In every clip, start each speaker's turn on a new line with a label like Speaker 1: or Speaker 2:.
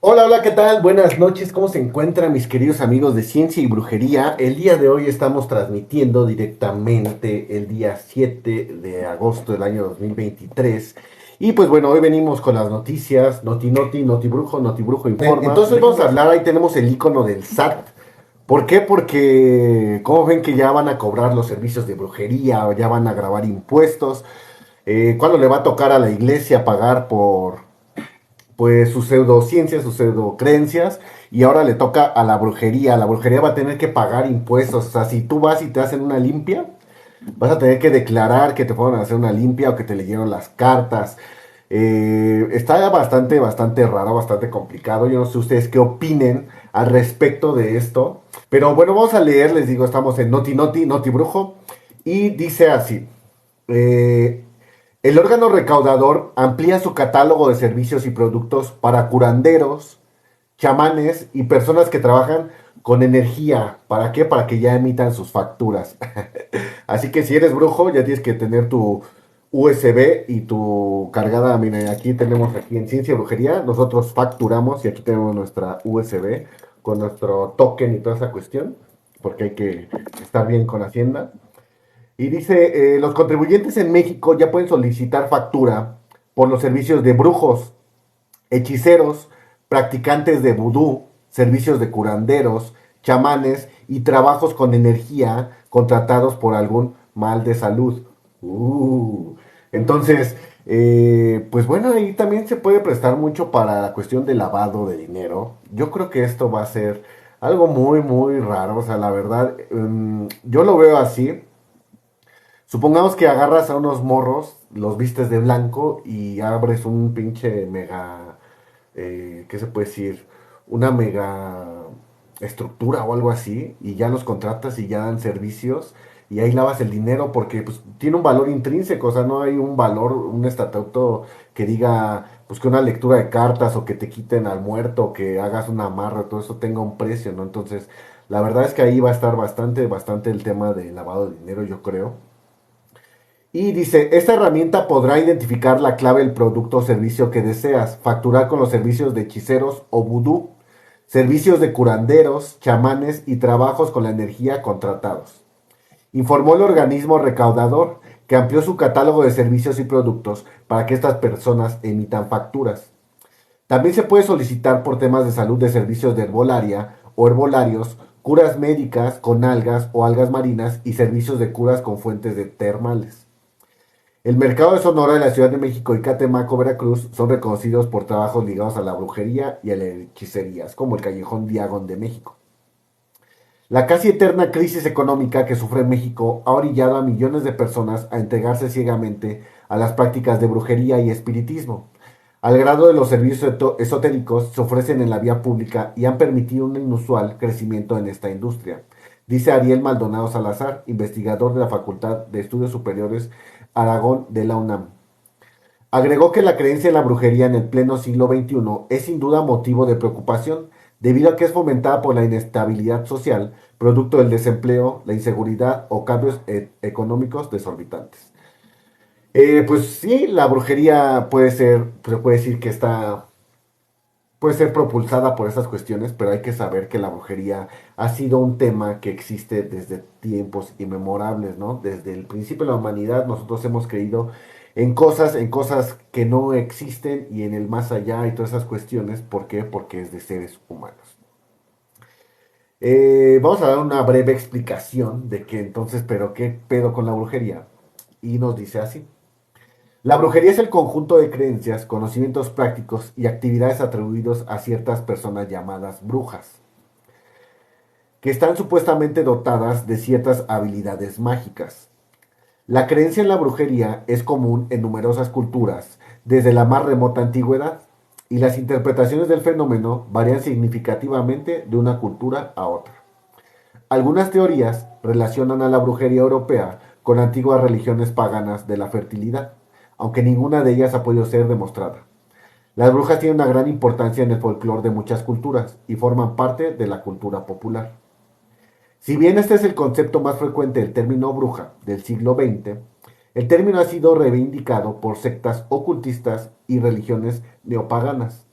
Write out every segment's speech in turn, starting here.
Speaker 1: Hola, hola, ¿qué tal? Buenas noches, ¿cómo se encuentran mis queridos amigos de Ciencia y Brujería? El día de hoy estamos transmitiendo directamente el día 7 de agosto del año 2023. Y pues bueno, hoy venimos con las noticias, Noti Brujo Informa. Entonces vamos a hablar, ahí tenemos el icono del SAT. ¿Por qué? Porque, como ven que ya van a cobrar los servicios de brujería, o ya van a grabar impuestos. ¿Cuándo le va a tocar a la iglesia pagar por pues sus pseudociencias, sus pseudocreencias, y ahora le toca a la brujería? La brujería va a tener que pagar impuestos. O sea, si tú vas y te hacen una limpia, vas a tener que declarar que te fueron a hacer una limpia o que te leyeron las cartas. Está bastante raro, bastante complicado. Yo no sé ustedes qué opinen al respecto de esto. Pero bueno, vamos a leer, les digo, estamos en Noti Brujo. Y dice así. eh, el órgano recaudador amplía su catálogo de servicios y productos para curanderos, chamanes y personas que trabajan con energía. ¿Para qué? Para que ya emitan sus facturas. Así que si eres brujo, ya tienes que tener tu USB y tu cargada. Mira, aquí tenemos aquí en Ciencia y Brujería, nosotros facturamos y aquí tenemos nuestra USB con nuestro token y toda esa cuestión, porque hay que estar bien con Hacienda. Y dice, los contribuyentes en México ya pueden solicitar factura por los servicios de brujos, hechiceros, practicantes de vudú, servicios de curanderos, chamanes y trabajos con energía contratados por algún mal de salud. Entonces, pues bueno, ahí también se puede prestar mucho para la cuestión de lavado de dinero. Yo creo que esto va a ser algo muy raro. O sea, la verdad, yo lo veo así. Supongamos que agarras a unos morros, los vistes de blanco y abres un pinche mega, ¿qué se puede decir? Una mega estructura o algo así, y ya los contratas y ya dan servicios y ahí lavas el dinero porque pues tiene un valor intrínseco. O sea, no hay un valor, un estatuto que diga pues que una lectura de cartas o que te quiten al muerto o que hagas una amarra, todo eso tenga un precio, ¿no? Entonces, la verdad es que ahí va a estar bastante el tema de lavado de dinero, yo creo. Y dice, esta herramienta podrá identificar la clave del producto o servicio que deseas, facturar con los servicios de hechiceros o vudú, servicios de curanderos, chamanes y trabajos con la energía contratados. Informó el organismo recaudador que amplió su catálogo de servicios y productos para que estas personas emitan facturas. También se puede solicitar por temas de salud de servicios de herbolaria o herbolarios, curas médicas con algas o algas marinas y servicios de curas con fuentes de termales. El mercado de Sonora de la Ciudad de México y Catemaco, Veracruz, son reconocidos por trabajos ligados a la brujería y a las hechicerías, como el Callejón Diagon de México. La casi eterna crisis económica que sufre México ha orillado a millones de personas a entregarse ciegamente a las prácticas de brujería y espiritismo, al grado de los servicios esotéricos se ofrecen en la vía pública y han permitido un inusual crecimiento en esta industria, dice Ariel Maldonado Salazar, investigador de la Facultad de Estudios Superiores Aragón de la UNAM. Agregó que la creencia en la brujería en el pleno siglo XXI es sin duda motivo de preocupación, debido a que es fomentada por la inestabilidad social, producto del desempleo, la inseguridad o cambios económicos desorbitantes. Pues sí, la brujería puede ser, se puede decir que puede ser propulsada por esas cuestiones, pero hay que saber que la brujería ha sido un tema que existe desde tiempos inmemorables, ¿no? Desde el principio de la humanidad nosotros hemos creído en cosas que no existen y en el más allá y todas esas cuestiones. ¿Por qué? Porque es de seres humanos. Vamos a dar una breve explicación de que entonces, pero ¿qué pedo con la brujería? Y nos dice así. La brujería es el conjunto de creencias, conocimientos prácticos y actividades atribuidos a ciertas personas llamadas brujas, que están supuestamente dotadas de ciertas habilidades mágicas. La creencia en la brujería es común en numerosas culturas, desde la más remota antigüedad, y las interpretaciones del fenómeno varían significativamente de una cultura a otra. Algunas teorías relacionan a la brujería europea con antiguas religiones paganas de la fertilidad, aunque ninguna de ellas ha podido ser demostrada. Las brujas tienen una gran importancia en el folclore de muchas culturas y forman parte de la cultura popular. Si bien este es el concepto más frecuente del término bruja del siglo XX, el término ha sido reivindicado por sectas ocultistas y religiones neopaganas,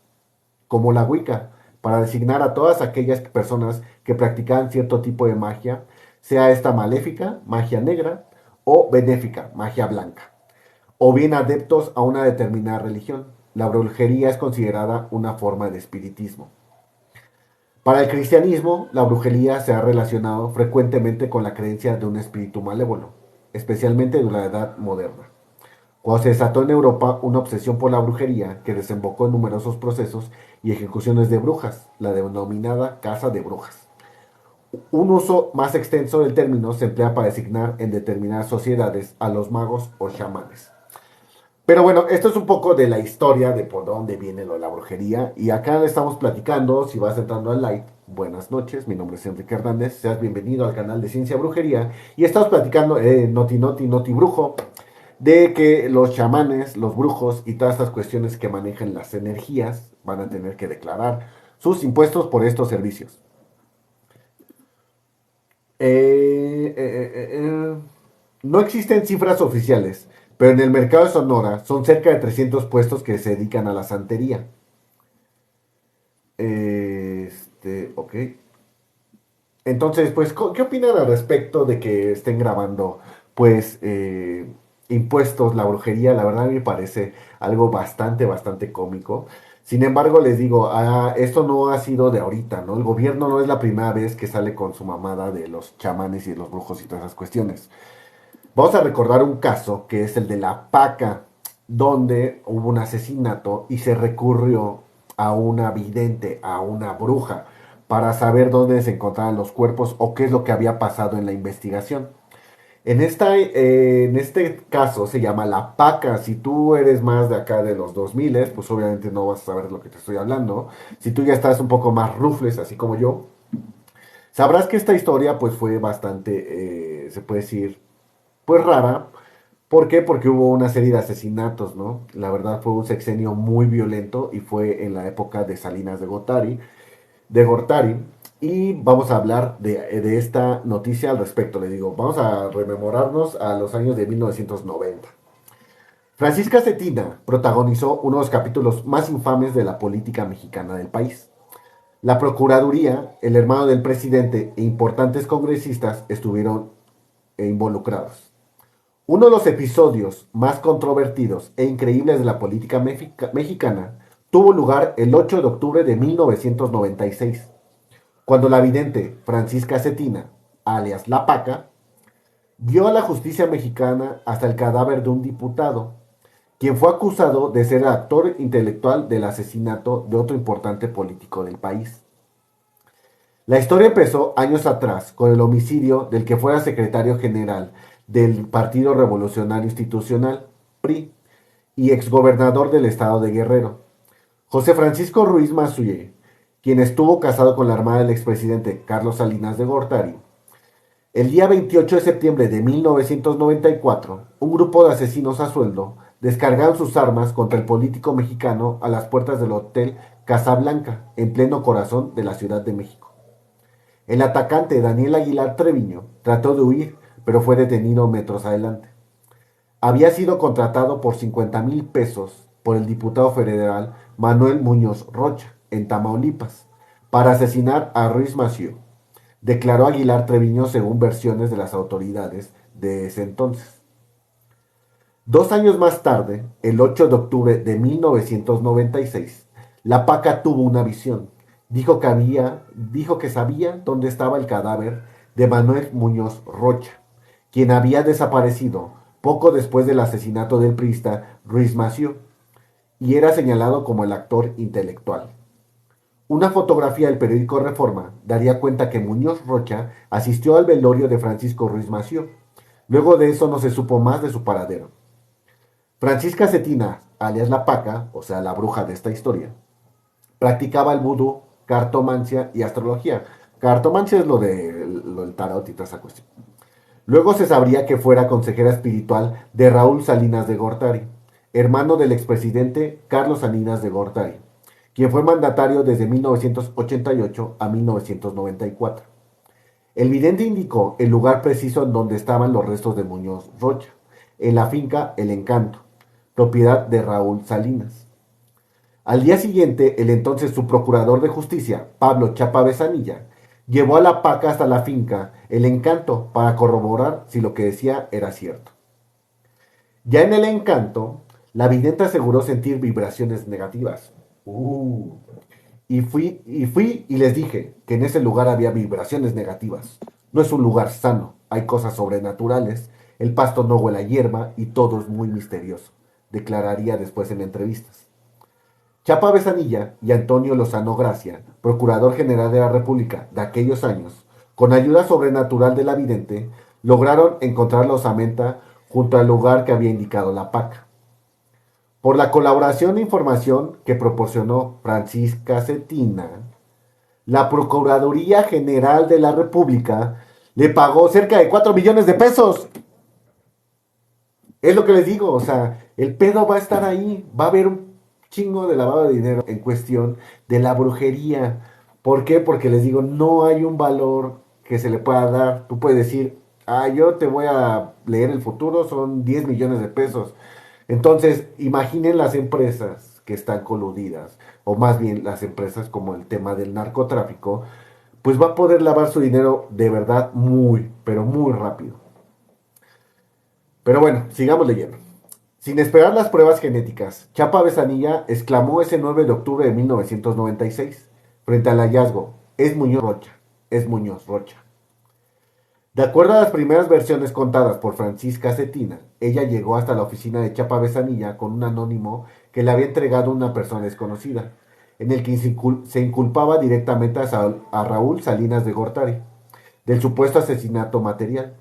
Speaker 1: como la Wicca, para designar a todas aquellas personas que practicaban cierto tipo de magia, sea esta maléfica, magia negra, o benéfica, magia blanca, o bien adeptos a una determinada religión. La brujería es considerada una forma de espiritismo. Para el cristianismo, la brujería se ha relacionado frecuentemente con la creencia de un espíritu malévolo, especialmente durante la Edad Moderna, cuando se desató en Europa una obsesión por la brujería que desembocó en numerosos procesos y ejecuciones de brujas, la denominada caza de brujas. Un uso más extenso del término se emplea para designar en determinadas sociedades a los magos o chamanes. Pero bueno, esto es un poco de la historia de por dónde viene lo de la brujería. Y acá le estamos platicando, si vas entrando al live, buenas noches, mi nombre es Enrique Hernández, seas bienvenido al canal de Ciencia Brujería. Y estamos platicando, Noti Brujo, de que los chamanes, los brujos y todas estas cuestiones que manejan las energías van a tener que declarar sus impuestos por estos servicios. No existen cifras oficiales, pero en el mercado de Sonora son cerca de 300 puestos que se dedican a la santería. Ok. Entonces, pues, ¿qué opinan al respecto de que estén grabando, pues, impuestos, la brujería? La verdad me parece algo bastante, bastante cómico. Sin embargo, les digo, esto no ha sido de ahorita, ¿no? El gobierno no es la primera vez que sale con su mamada de los chamanes y de los brujos y todas esas cuestiones. Vamos a recordar un caso que es el de la Paca, donde hubo un asesinato y se recurrió a una vidente, a una bruja, para saber dónde se encontraban los cuerpos o qué es lo que había pasado en la investigación. En este caso se llama la Paca. Si tú eres más de acá de los 2000, pues obviamente no vas a saber de lo que te estoy hablando. Si tú ya estás un poco más rufles, así como yo, sabrás que esta historia pues fue bastante, se puede decir, pues rara. ¿Por qué? Porque hubo una serie de asesinatos, ¿no? La verdad fue un sexenio muy violento y fue en la época de Salinas de Gortari. Y vamos a hablar de esta noticia al respecto. Le digo, vamos a rememorarnos a los años de 1990. Francisca Cetina protagonizó uno de los capítulos más infames de la política mexicana del país. La Procuraduría, el hermano del presidente e importantes congresistas estuvieron involucrados. Uno de los episodios más controvertidos e increíbles de la política mexicana tuvo lugar el 8 de octubre de 1996, cuando la vidente Francisca Cetina, alias La Paca, dio a la justicia mexicana hasta el cadáver de un diputado, quien fue acusado de ser el actor intelectual del asesinato de otro importante político del país. La historia empezó años atrás con el homicidio del que fuera secretario general del Partido Revolucionario Institucional, PRI, y exgobernador del estado de Guerrero, José Francisco Ruiz Massieu, quien estuvo casado con la hermana del expresidente Carlos Salinas de Gortari. El día 28 de septiembre de 1994, un grupo de asesinos a sueldo descargaron sus armas contra el político mexicano a las puertas del Hotel Casablanca, en pleno corazón de la Ciudad de México. El atacante Daniel Aguilar Treviño trató de huir, pero fue detenido metros adelante. Había sido contratado por 50,000 pesos por el diputado federal Manuel Muñoz Rocha, en Tamaulipas, para asesinar a Ruiz Massieu, declaró Aguilar Treviño según versiones de las autoridades de ese entonces. 2 años más tarde, el 8 de octubre de 1996, la Paca tuvo una visión. Dijo que sabía dónde estaba el cadáver de Manuel Muñoz Rocha, quien había desaparecido poco después del asesinato del priista Ruiz Massieu, y era señalado como el actor intelectual. Una fotografía del periódico Reforma daría cuenta que Muñoz Rocha asistió al velorio de Francisco Ruiz Massieu. Luego de eso no se supo más de su paradero. Francisca Cetina, alias La Paca, o sea, la bruja de esta historia, practicaba el vudú, cartomancia y astrología. Cartomancia es lo del tarot y toda esa cuestión. Luego se sabría que fuera consejera espiritual de Raúl Salinas de Gortari, hermano del expresidente Carlos Salinas de Gortari, quien fue mandatario desde 1988 a 1994. El vidente indicó el lugar preciso en donde estaban los restos de Muñoz Rocha, en la finca El Encanto, propiedad de Raúl Salinas. Al día siguiente, el entonces subprocurador de justicia, Pablo Chapa Besanilla, llevó a la paca hasta la finca El Encanto para corroborar si lo que decía era cierto. Ya en El Encanto, la vidente aseguró sentir vibraciones negativas. Y fui y les dije que en ese lugar había vibraciones negativas. No es un lugar sano, hay cosas sobrenaturales, el pasto no huele a hierba y todo es muy misterioso, declararía después en entrevistas. Chapa Besanilla y Antonio Lozano Gracia, procurador general de la República de aquellos años, con ayuda sobrenatural de la vidente, lograron encontrar la osamenta junto al lugar que había indicado la paca. Por la colaboración e información que proporcionó Francisca Cetina, la Procuraduría General de la República le pagó cerca de 4 millones de pesos. Es lo que les digo, o sea, el pedo va a estar ahí, va a haber un chingo de lavado de dinero en cuestión de la brujería. ¿Por qué? Porque les digo, no hay un valor que se le pueda dar. Tú puedes decir, yo te voy a leer el futuro, son 10 millones de pesos. Entonces, imaginen las empresas que están coludidas, o más bien las empresas como el tema del narcotráfico, pues va a poder lavar su dinero de verdad muy, pero muy rápido. Pero bueno, sigamos leyendo. Sin esperar las pruebas genéticas, Chapa Besanilla exclamó ese 9 de octubre de 1996, frente al hallazgo, es Muñoz Rocha, es Muñoz Rocha. De acuerdo a las primeras versiones contadas por Francisca Cetina, ella llegó hasta la oficina de Chapa Besanilla con un anónimo que le había entregado una persona desconocida, en el que se inculpaba directamente a Raúl Salinas de Gortari, del supuesto asesinato material.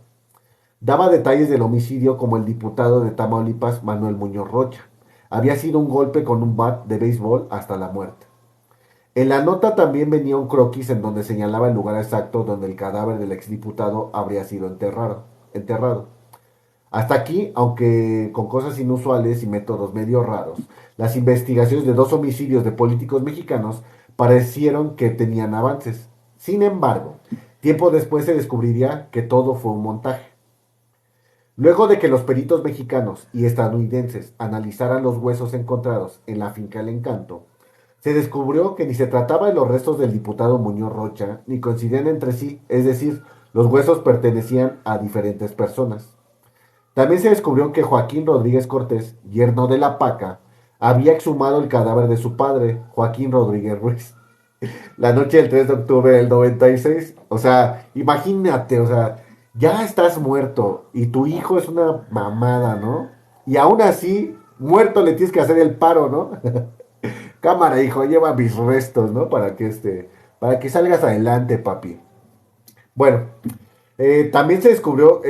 Speaker 1: Daba detalles del homicidio como el diputado de Tamaulipas, Manuel Muñoz Rocha. Había sido un golpe con un bat de béisbol hasta la muerte. En la nota también venía un croquis en donde señalaba el lugar exacto donde el cadáver del exdiputado habría sido enterrado. Hasta aquí, aunque con cosas inusuales y métodos medio raros, las investigaciones de dos homicidios de políticos mexicanos parecieron que tenían avances. Sin embargo, tiempo después se descubriría que todo fue un montaje. Luego de que los peritos mexicanos y estadounidenses analizaran los huesos encontrados en la finca El Encanto, se descubrió que ni se trataba de los restos del diputado Muñoz Rocha, ni coincidían entre sí, es decir, los huesos pertenecían a diferentes personas. También se descubrió que Joaquín Rodríguez Cortés, yerno de la Paca, había exhumado el cadáver de su padre, Joaquín Rodríguez Ruiz, la noche del 3 de octubre del 96. O sea, imagínate, o sea, ya estás muerto y tu hijo es una mamada, ¿no? Y aún así, muerto le tienes que hacer el paro, ¿no? Cámara, hijo, lleva mis restos, ¿no? Para que salgas adelante, papi. Bueno, también se descubrió,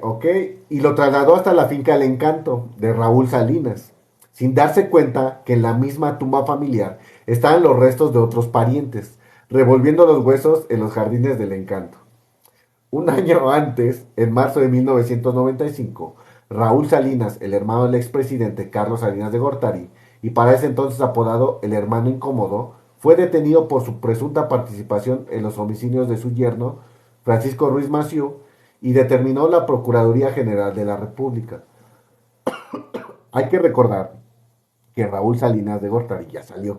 Speaker 1: ok, y lo trasladó hasta la finca El Encanto de Raúl Salinas, sin darse cuenta que en la misma tumba familiar estaban los restos de otros parientes, revolviendo los huesos en los jardines del Encanto. Un año antes, en marzo de 1995, Raúl Salinas, el hermano del expresidente Carlos Salinas de Gortari, y para ese entonces apodado el hermano incómodo, fue detenido por su presunta participación en los homicidios de su yerno, Francisco Ruiz Massieu, y determinó la Procuraduría General de la República. Hay que recordar que Raúl Salinas de Gortari ya salió.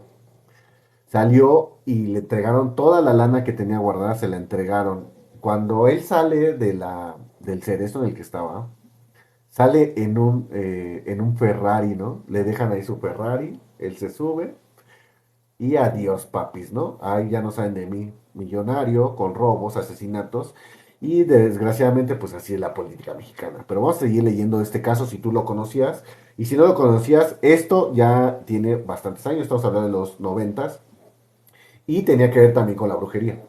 Speaker 1: Salió y le entregaron toda la lana que tenía guardada, se la entregaron. Cuando él sale del cerezo en el que estaba, sale en un Ferrari, ¿no? Le dejan ahí su Ferrari, él se sube y adiós, papis, ¿no? Ahí ya no saben de mí, millonario, con robos, asesinatos y desgraciadamente pues así es la política mexicana. Pero vamos a seguir leyendo este caso si tú lo conocías y si no lo conocías, esto ya tiene bastantes años, estamos hablando de los 90 y tenía que ver también con la brujería.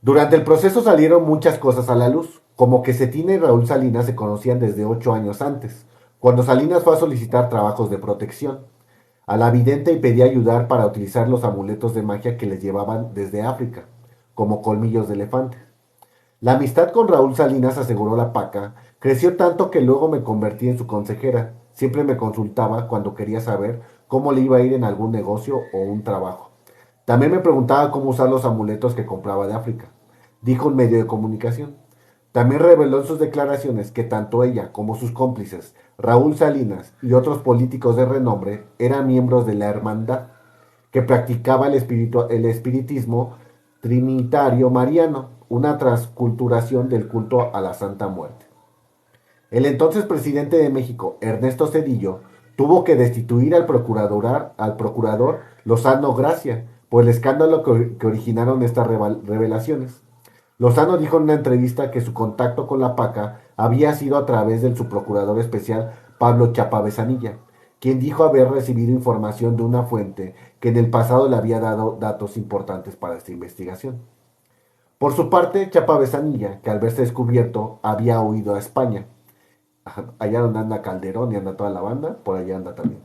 Speaker 1: Durante el proceso salieron muchas cosas a la luz, como que Cetina y Raúl Salinas se conocían desde 8 años antes, cuando Salinas fue a solicitar trabajos de protección a la vidente y pedía ayudar para utilizar los amuletos de magia que les llevaban desde África, como colmillos de elefante. La amistad con Raúl Salinas, aseguró la Paca, creció tanto que luego me convertí en su consejera. Siempre me consultaba cuando quería saber cómo le iba a ir en algún negocio o un trabajo. También me preguntaba cómo usar los amuletos que compraba de África, dijo un medio de comunicación. También reveló en sus declaraciones que tanto ella como sus cómplices, Raúl Salinas y otros políticos de renombre, eran miembros de la hermandad que practicaba el espiritismo trinitario mariano, una transculturación del culto a la Santa Muerte. El entonces presidente de México, Ernesto Zedillo, tuvo que destituir al procurador Lozano Gracia por el escándalo que originaron estas revelaciones. Lozano dijo en una entrevista que su contacto con la PACA había sido a través de su procurador especial Pablo Chapa Besanilla, quien dijo haber recibido información de una fuente que en el pasado le había dado datos importantes para esta investigación. Por su parte, Chapa Besanilla, que al verse descubierto había huido a España, allá donde anda Calderón y anda toda la banda, por allá anda también.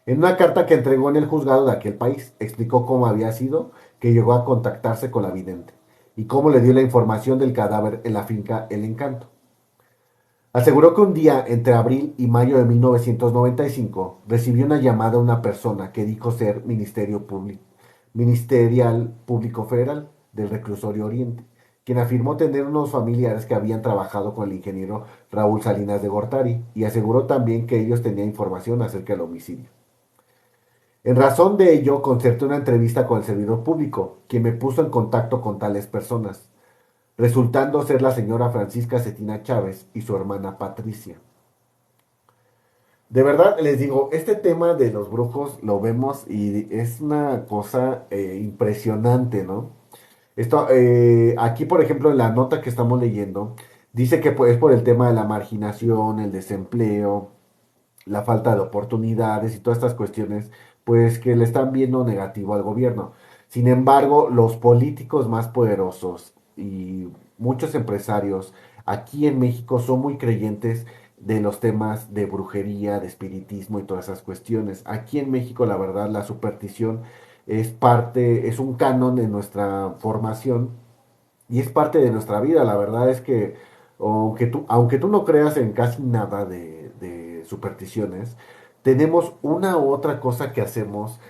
Speaker 1: En una carta que entregó en el juzgado de aquel país, explicó cómo había sido que llegó a contactarse con la vidente y cómo le dio la información del cadáver en la finca El Encanto. Aseguró que un día entre abril y mayo de 1995 recibió una llamada de una persona que dijo ser Ministerial Público Federal del Reclusorio Oriente, quien afirmó tener unos familiares que habían trabajado con el ingeniero Raúl Salinas de Gortari y aseguró también que ellos tenían información acerca del homicidio. En razón de ello, concerté una entrevista con el servidor público, quien me puso en contacto con tales personas, resultando ser la señora Francisca Cetina Chávez y su hermana Patricia. De verdad, les digo, este tema de los brujos lo vemos y es una cosa impresionante, ¿no? Esto, aquí, por ejemplo, en la nota que estamos leyendo, dice que pues, es por el tema de la marginación, el desempleo, la falta de oportunidades y todas estas cuestiones, pues que le están viendo negativo al gobierno. Sin embargo, los políticos más poderosos y muchos empresarios aquí en México son muy creyentes de los temas de brujería, de espiritismo y todas esas cuestiones. Aquí en México, la verdad, la superstición es parte, es un canon de nuestra formación y es parte de nuestra vida. La verdad es que aunque tú no creas en casi nada de supersticiones, tenemos una u otra cosa que hacemos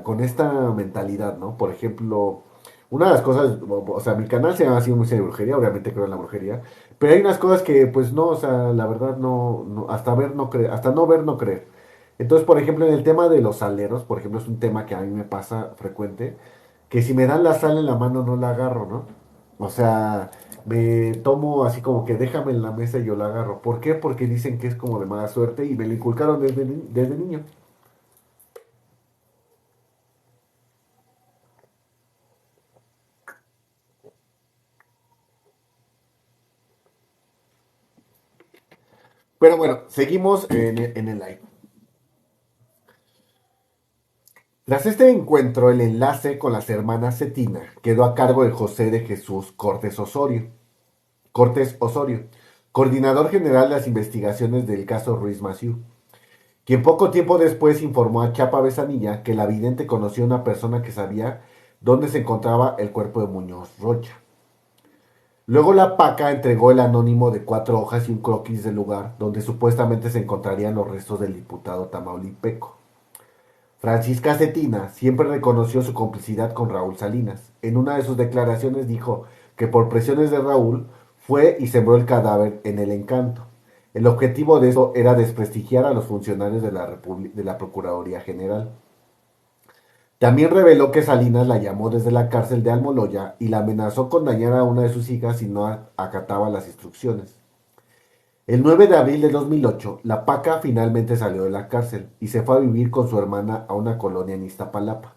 Speaker 1: con esta mentalidad, ¿no? Por ejemplo, una de las cosas, o sea, mi canal se llama así Museo de Brujería, obviamente creo en la brujería, pero hay unas cosas que, pues no, o sea, la verdad hasta ver no creer, hasta no ver no creer. Entonces, por ejemplo, en el tema de los aleros, por ejemplo, es un tema que a mí me pasa frecuente, que si me dan la sal en la mano no la agarro, ¿no? O sea, me tomo así como que déjame en la mesa y yo la agarro. ¿Por qué? Porque dicen que es como de mala suerte y me lo inculcaron desde niño. Pero bueno, seguimos en el live. Tras este encuentro, el enlace con las hermanas Cetina quedó a cargo de José de Jesús Cortés Osorio, coordinador general de las investigaciones del caso Ruiz Massieu, quien poco tiempo después informó a Chapa Besanilla que la vidente conoció a una persona que sabía dónde se encontraba el cuerpo de Muñoz Rocha. Luego la PACA entregó el anónimo de 4 hojas y un croquis del lugar donde supuestamente se encontrarían los restos del diputado tamaulipeco. Francisca Cetina siempre reconoció su complicidad con Raúl Salinas. En una de sus declaraciones dijo que por presiones de Raúl fue y sembró el cadáver en el Encanto. El objetivo de eso era desprestigiar a los funcionarios de la Procuraduría General. También reveló que Salinas la llamó desde la cárcel de Almoloya y la amenazó con dañar a una de sus hijas si no acataba las instrucciones. El 9 de abril de 2008, la Paca finalmente salió de la cárcel y se fue a vivir con su hermana a una colonia en Iztapalapa.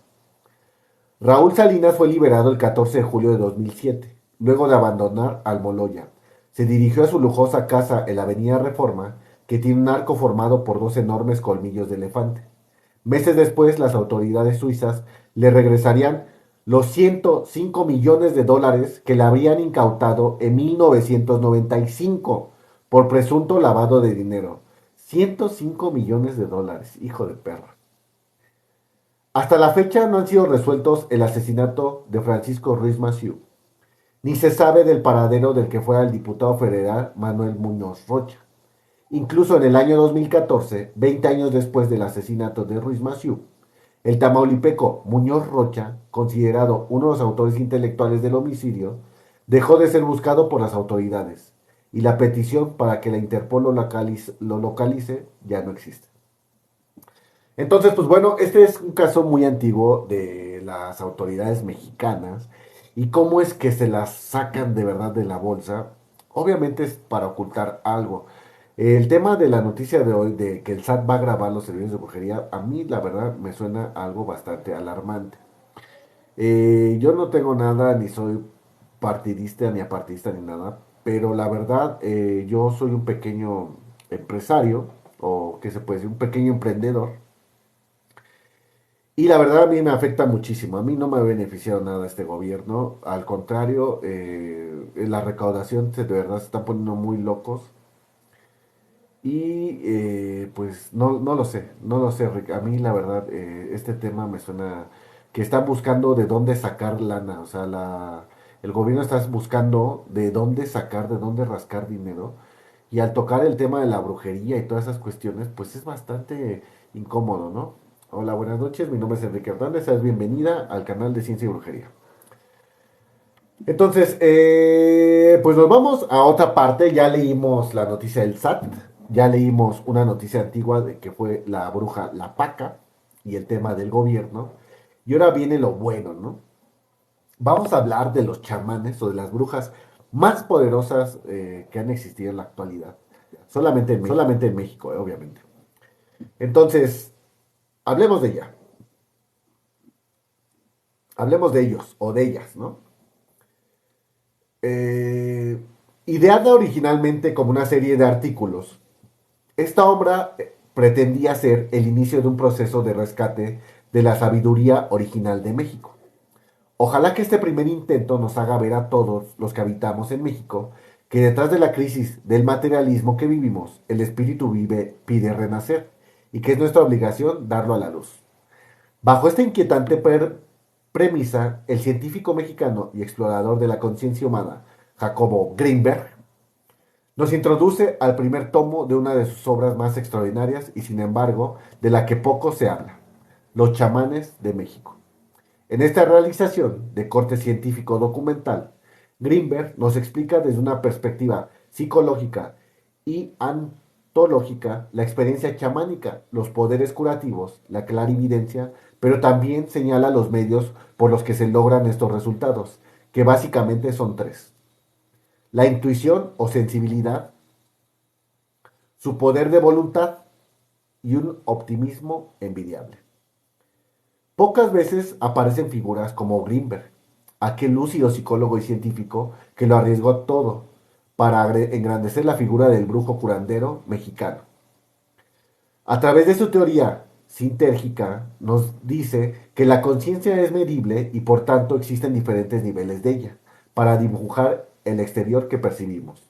Speaker 1: Raúl Salinas fue liberado el 14 de julio de 2007, luego de abandonar Almoloya. Se dirigió a su lujosa casa en la avenida Reforma, que tiene un arco formado por 2 enormes colmillos de elefante. Meses después, las autoridades suizas le regresarían los 105 millones de dólares que le habrían incautado en 1995 por presunto lavado de dinero. 105 millones de dólares, hijo de perra. Hasta la fecha no han sido resueltos el asesinato de Francisco Ruiz Massieu, ni se sabe del paradero del que fuera el diputado federal Manuel Muñoz Rocha. Incluso en el año 2014, 20 años después del asesinato de Ruiz Massieu, el tamaulipeco Muñoz Rocha, considerado uno de los autores intelectuales del homicidio, dejó de ser buscado por las autoridades y la petición para que la Interpol lo localice ya no existe. Entonces, pues bueno, este es un caso muy antiguo de las autoridades mexicanas y cómo es que se las sacan de verdad de la bolsa. Obviamente es para ocultar algo. El tema de la noticia de hoy de que el SAT va a grabar los servicios de brujería, a mí la verdad me suena algo bastante alarmante. Yo no tengo nada, ni soy partidista, ni apartidista, ni nada, pero la verdad yo soy un pequeño empresario, o que se puede decir, un pequeño emprendedor. Y la verdad a mí me afecta muchísimo. A mí no me ha beneficiado nada este gobierno. Al contrario, la recaudación de verdad se está poniendo muy locos. Y pues no lo sé, no lo sé, Rick. A mí la verdad este tema me suena que están buscando de dónde sacar lana. O sea, el gobierno está buscando de dónde sacar, de dónde rascar dinero. Y al tocar el tema de la brujería y todas esas cuestiones, pues es bastante incómodo, ¿no? Hola, buenas noches. Mi nombre es Enrique Hernández. Seas bienvenida al canal de Ciencia y Brujería. Entonces, pues nos vamos a otra parte. Ya leímos la noticia del SAT. Ya leímos una noticia antigua de que fue la bruja La Paca y el tema del gobierno. Y ahora viene lo bueno, ¿no? Vamos a hablar de los chamanes o de las brujas más poderosas que han existido en la actualidad. Solamente en México, obviamente. Entonces, hablemos de ella. Hablemos de ellos o de ellas, ¿no? Eh, Ideada originalmente como una serie de artículos, esta obra pretendía ser el inicio de un proceso de rescate de la sabiduría original de México. Ojalá que este primer intento nos haga ver a todos los que habitamos en México que detrás de la crisis del materialismo que vivimos, el espíritu pide renacer y que es nuestra obligación darlo a la luz. Bajo esta inquietante premisa, el científico mexicano y explorador de la conciencia humana, Jacobo Greenberg, nos introduce al primer tomo de una de sus obras más extraordinarias y sin embargo de la que poco se habla, Los chamanes de México. En esta realización de corte científico documental, Greenberg nos explica desde una perspectiva psicológica y antológica la experiencia chamánica, los poderes curativos, la clarividencia, pero también señala los medios por los que se logran estos resultados, que básicamente son tres: la intuición o sensibilidad, su poder de voluntad y un optimismo envidiable. Pocas veces aparecen figuras como Greenberg, aquel lúcido psicólogo y científico que lo arriesgó todo para engrandecer la figura del brujo curandero mexicano. A través de su teoría sintérgica nos dice que la conciencia es medible y por tanto existen diferentes niveles de ella para dibujar el exterior que percibimos.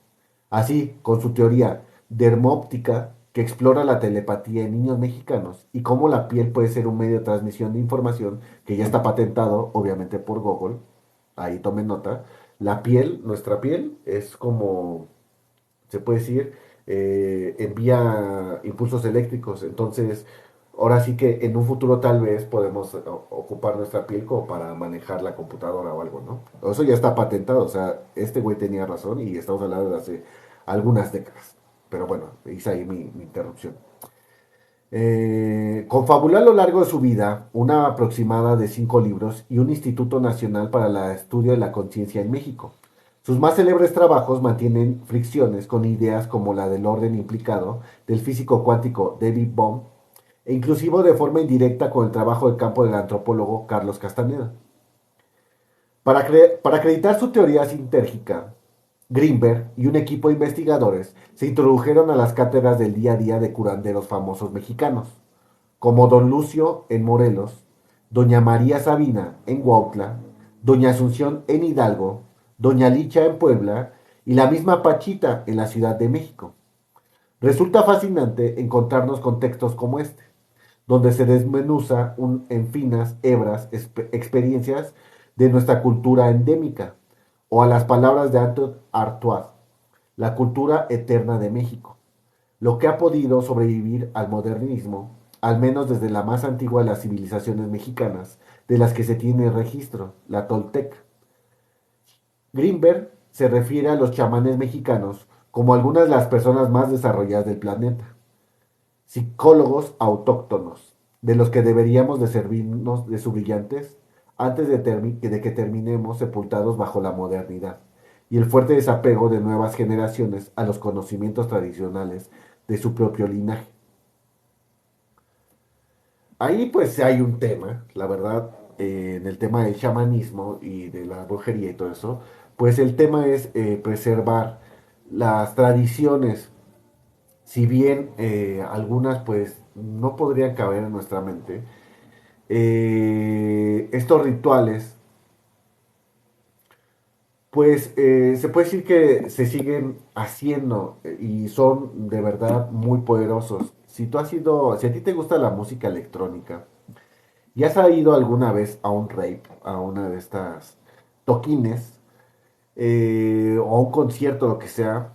Speaker 1: Así, con su teoría dermóptica que explora la telepatía en niños mexicanos y cómo la piel puede ser un medio de transmisión de información que ya está patentado, obviamente por Google, ahí tomen nota, la piel, nuestra piel, es como se puede decir, envía impulsos eléctricos. Entonces, ahora sí que en un futuro tal vez podemos ocupar nuestra piel como para manejar la computadora o algo, ¿no? Eso ya está patentado, o sea, este güey tenía razón y estamos hablando de hace algunas décadas. Pero bueno, hice ahí mi interrupción. Confabuló a lo largo de su vida una aproximada de 5 libros y un Instituto Nacional para el Estudio de la Conciencia en México. Sus más célebres trabajos mantienen fricciones con ideas como la del orden implicado del físico cuántico David Bohm e inclusive de forma indirecta con el trabajo de campo del antropólogo Carlos Castaneda. Para acreditar su teoría sintérgica, Greenberg y un equipo de investigadores se introdujeron a las cátedras del día a día de curanderos famosos mexicanos, como Don Lucio en Morelos, Doña María Sabina en Huautla, Doña Asunción en Hidalgo, Doña Licha en Puebla y la misma Pachita en la Ciudad de México. Resulta fascinante encontrarnos con textos como este, donde se desmenuza en finas hebras experiencias de nuestra cultura endémica, o a las palabras de Anton Artois, la cultura eterna de México, lo que ha podido sobrevivir al modernismo, al menos desde la más antigua de las civilizaciones mexicanas, de las que se tiene registro, la Tolteca. Greenberg se refiere a los chamanes mexicanos como algunas de las personas más desarrolladas del planeta, psicólogos autóctonos, de los que deberíamos de servirnos de su brillantes antes de que terminemos sepultados bajo la modernidad y el fuerte desapego de nuevas generaciones a los conocimientos tradicionales de su propio linaje. Ahí pues hay un tema, la verdad, en el tema del chamanismo y de la brujería y todo eso, pues el tema es preservar las tradiciones, si bien algunas pues no podrían caber en nuestra mente, estos rituales pues se puede decir que se siguen haciendo y son de verdad muy poderosos. Si a ti te gusta la música electrónica, ¿y has ido alguna vez a un rave, a una de estas toquines, o a un concierto, lo que sea?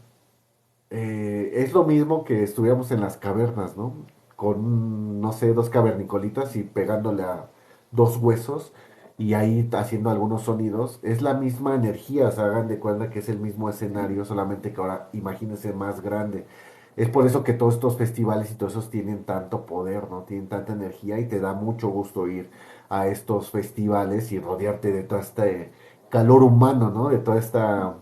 Speaker 1: Es lo mismo que estuviéramos en las cavernas, ¿no? Con, no sé, dos cavernicolitas y pegándole a dos huesos y ahí haciendo algunos sonidos. Es la misma energía, o sea, hagan de cuenta que es el mismo escenario, solamente que ahora imagínense más grande. Es por eso que todos estos festivales y todos esos tienen tanto poder, ¿no? Tienen tanta energía y te da mucho gusto ir a estos festivales y rodearte de todo este calor humano, ¿no? De toda esta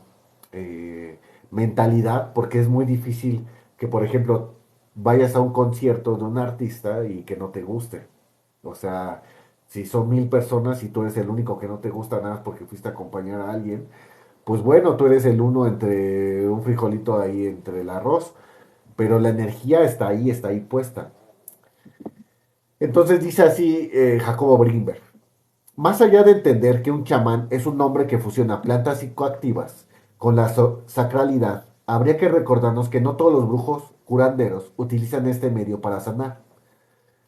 Speaker 1: eh, mentalidad, porque es muy difícil que, por ejemplo, vayas a un concierto de un artista y que no te guste. O sea, si son 1000 personas y tú eres el único que no te gusta nada porque fuiste a acompañar a alguien, pues bueno, tú eres el uno entre un frijolito ahí entre el arroz, pero la energía está ahí puesta. Entonces dice así Jacobo Brinberg. Más allá de entender que un chamán es un hombre que fusiona plantas psicoactivas con la sacralidad, habría que recordarnos que no todos los brujos curanderos utilizan este medio para sanar.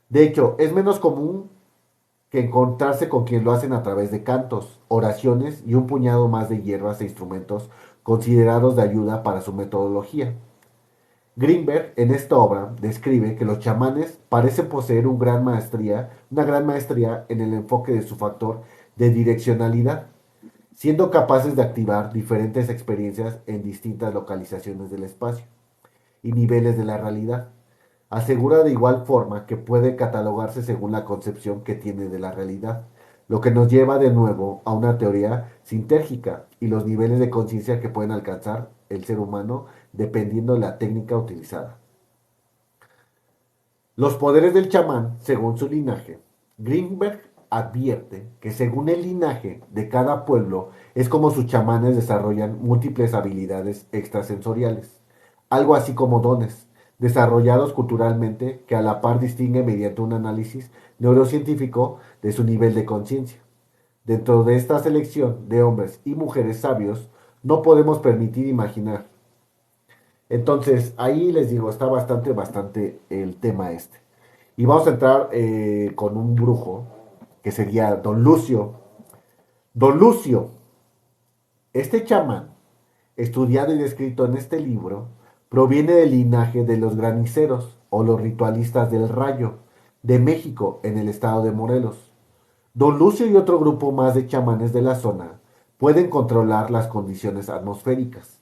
Speaker 1: De hecho, es menos común que encontrarse con quien lo hacen a través de cantos, oraciones y un puñado más de hierbas e instrumentos considerados de ayuda para su metodología. Greenberg en esta obra describe que los chamanes parecen poseer una gran maestría en el enfoque de su factor de direccionalidad, siendo capaces de activar diferentes experiencias en distintas localizaciones del espacio y niveles de la realidad. Asegura de igual forma que puede catalogarse según la concepción que tiene de la realidad, lo que nos lleva de nuevo a una teoría sintérgica y los niveles de conciencia que pueden alcanzar el ser humano dependiendo de la técnica utilizada. Los poderes del chamán según su linaje. Greenberg advierte que según el linaje de cada pueblo es como sus chamanes desarrollan múltiples habilidades extrasensoriales, algo así como dones, desarrollados culturalmente que a la par distingue mediante un análisis neurocientífico de su nivel de conciencia. Dentro de esta selección de hombres y mujeres sabios, no podemos permitir imaginar. Entonces, ahí les digo, está bastante el tema este. Y vamos a entrar con un brujo, que sería Don Lucio. Don Lucio, este chamán, estudiado y descrito en este libro, proviene del linaje de los graniceros o los ritualistas del rayo de México en el estado de Morelos. Don Lucio y otro grupo más de chamanes de la zona pueden controlar las condiciones atmosféricas,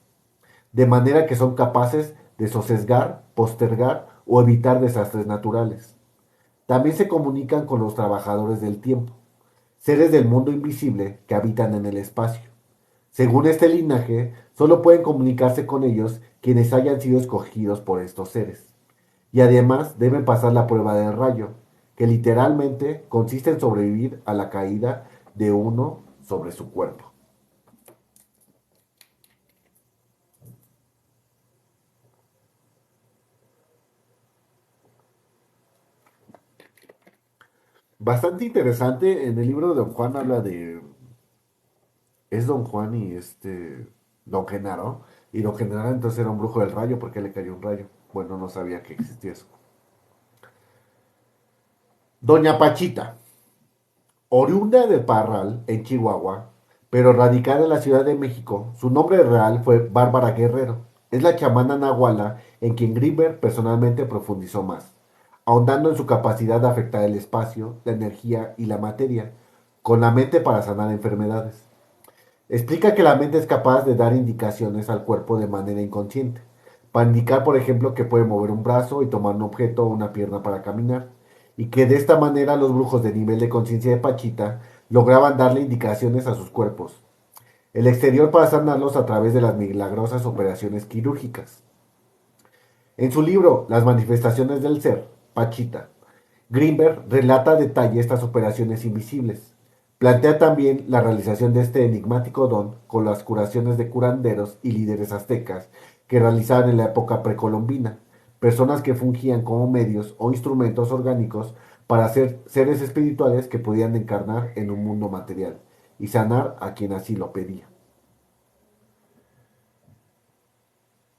Speaker 1: de manera que son capaces de sosesgar, postergar o evitar desastres naturales. También se comunican con los trabajadores del tiempo, seres del mundo invisible que habitan en el espacio. Según este linaje, solo pueden comunicarse con ellos quienes hayan sido escogidos por estos seres. Y además deben pasar la prueba del rayo, que literalmente consiste en sobrevivir a la caída de uno sobre su cuerpo. Bastante interesante, en el libro de Don Juan habla de... Es Don Juan y Don Genaro. Y Don Genaro entonces era un brujo del rayo porque le cayó un rayo. Bueno, no sabía que existía eso. Doña Pachita, oriunda de Parral, en Chihuahua, pero radicada en la Ciudad de México, su nombre real fue Bárbara Guerrero. Es la chamana nahuala en quien Grimberg personalmente profundizó más, ahondando en su capacidad de afectar el espacio, la energía y la materia, con la mente para sanar enfermedades. Explica que la mente es capaz de dar indicaciones al cuerpo de manera inconsciente, para indicar, por ejemplo, que puede mover un brazo y tomar un objeto o una pierna para caminar, y que de esta manera los brujos de nivel de conciencia de Pachita lograban darle indicaciones a sus cuerpos, el exterior para sanarlos a través de las milagrosas operaciones quirúrgicas. En su libro Las manifestaciones del ser, Pachita, Greenberg relata a detalle estas operaciones invisibles. Plantea también la realización de este enigmático don con las curaciones de curanderos y líderes aztecas que realizaban en la época precolombina, personas que fungían como medios o instrumentos orgánicos para ser seres espirituales que podían encarnar en un mundo material y sanar a quien así lo pedía.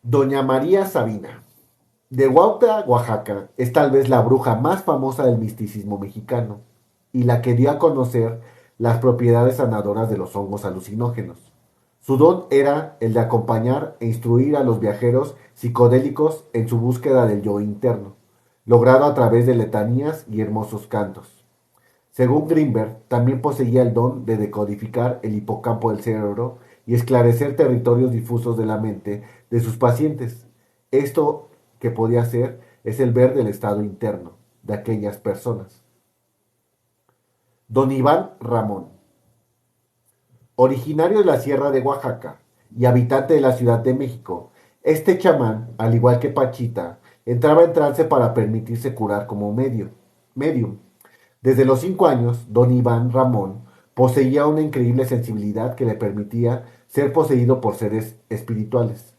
Speaker 1: Doña María Sabina, de Huautla, Oaxaca, es tal vez la bruja más famosa del misticismo mexicano y la que dio a conocer las propiedades sanadoras de los hongos alucinógenos. Su don era el de acompañar e instruir a los viajeros psicodélicos en su búsqueda del yo interno, logrado a través de letanías y hermosos cantos. Según Greenberg, también poseía el don de decodificar el hipocampo del cerebro y esclarecer territorios difusos de la mente de sus pacientes. Esto que podía hacer es el ver del estado interno de aquellas personas. Don Iván Ramón, originario de la Sierra de Oaxaca y habitante de la Ciudad de México, este chamán, al igual que Pachita, entraba en trance para permitirse curar como medium. Desde los 5 años, don Iván Ramón poseía una increíble sensibilidad que le permitía ser poseído por seres espirituales.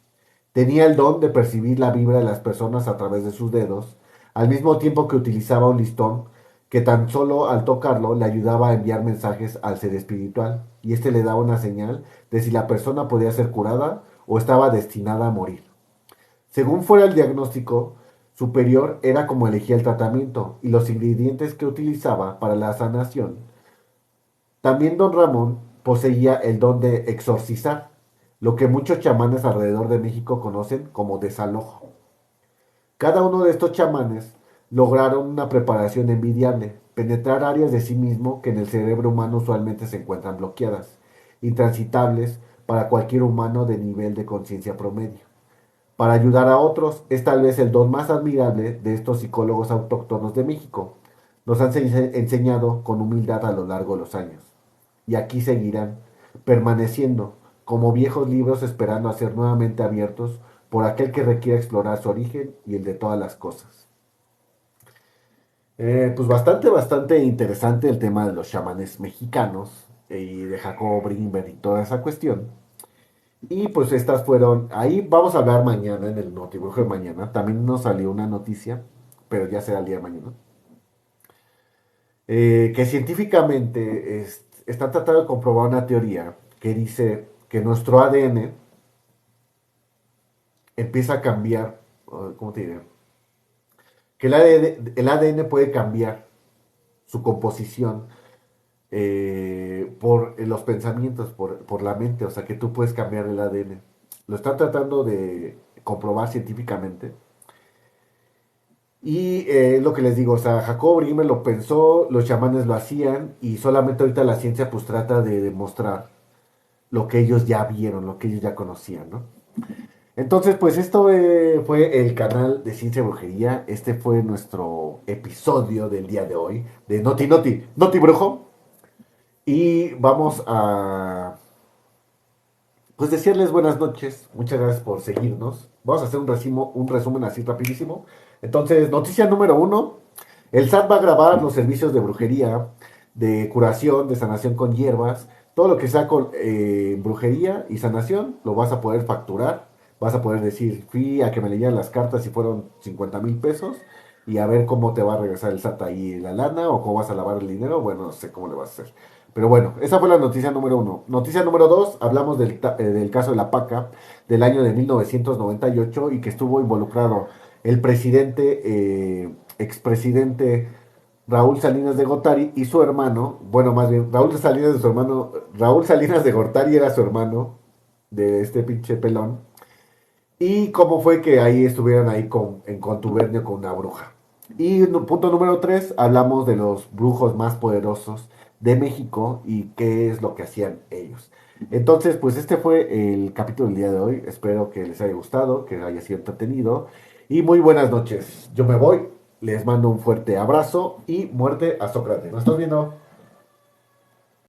Speaker 1: Tenía el don de percibir la vibra de las personas a través de sus dedos, al mismo tiempo que utilizaba un listón que tan solo al tocarlo le ayudaba a enviar mensajes al ser espiritual, y éste le daba una señal de si la persona podía ser curada o estaba destinada a morir. Según fuera el diagnóstico superior, era como elegía el tratamiento y los ingredientes que utilizaba para la sanación. También don Ramón poseía el don de exorcizar, lo que muchos chamanes alrededor de México conocen como desalojo. Cada uno de estos chamanes lograron una preparación envidiable, penetrar áreas de sí mismo que en el cerebro humano usualmente se encuentran bloqueadas, intransitables para cualquier humano de nivel de conciencia promedio. Para ayudar a otros es tal vez el don más admirable de estos psicólogos autóctonos de México. Nos han enseñado con humildad a lo largo de los años. Y aquí seguirán, permaneciendo como viejos libros esperando a ser nuevamente abiertos por aquel que requiera explorar su origen y el de todas las cosas. Pues bastante interesante el tema de los chamanes mexicanos y de Jacob Brinberg y toda esa cuestión. Y pues estas fueron, ahí vamos a hablar mañana en el Notibrujo de mañana. También nos salió una noticia, pero ya será el día de mañana. Que científicamente está tratando de comprobar una teoría que dice que nuestro ADN empieza a cambiar, ¿cómo te diré? Que el ADN puede cambiar su composición por los pensamientos, por la mente, o sea que tú puedes cambiar el ADN. Lo están tratando de comprobar científicamente. Y lo que les digo, o sea, Jacob Brimmer lo pensó, los chamanes lo hacían y solamente ahorita la ciencia pues trata de demostrar lo que ellos ya vieron, lo que ellos ya conocían, ¿no? Entonces, pues esto fue el canal de Ciencia y Brujería. Este fue nuestro episodio del día de hoy de Noti Brujo. Y vamos a pues decirles buenas noches. Muchas gracias por seguirnos. Vamos a hacer un resumen así rapidísimo. Entonces, noticia número uno. El SAT va a grabar los servicios de brujería, de curación, de sanación con hierbas. Todo lo que sea con brujería y sanación lo vas a poder facturar. Vas a poder decir, fui a que me leyeran las cartas y fueron 50,000 pesos. Y a ver cómo te va a regresar el SAT ahí la lana o cómo vas a lavar el dinero. Bueno, no sé cómo le vas a hacer. Pero bueno, esa fue la noticia número uno. Noticia número dos, hablamos del caso de la PACA del año de 1998 y que estuvo involucrado el presidente, expresidente Raúl Salinas de Gortari y su hermano, bueno, más bien, Raúl Salinas de su hermano, Raúl Salinas de Gortari era su hermano de este pinche pelón. Y cómo fue que ahí estuvieron ahí en contubernio con una bruja. Y punto número 3, hablamos de los brujos más poderosos de México y qué es lo que hacían ellos. Entonces, pues este fue el capítulo del día de hoy. Espero que les haya gustado, que haya sido entretenido. Y muy buenas noches. Yo me voy, les mando un fuerte abrazo y muerte a Sócrates. ¿Nos estás viendo?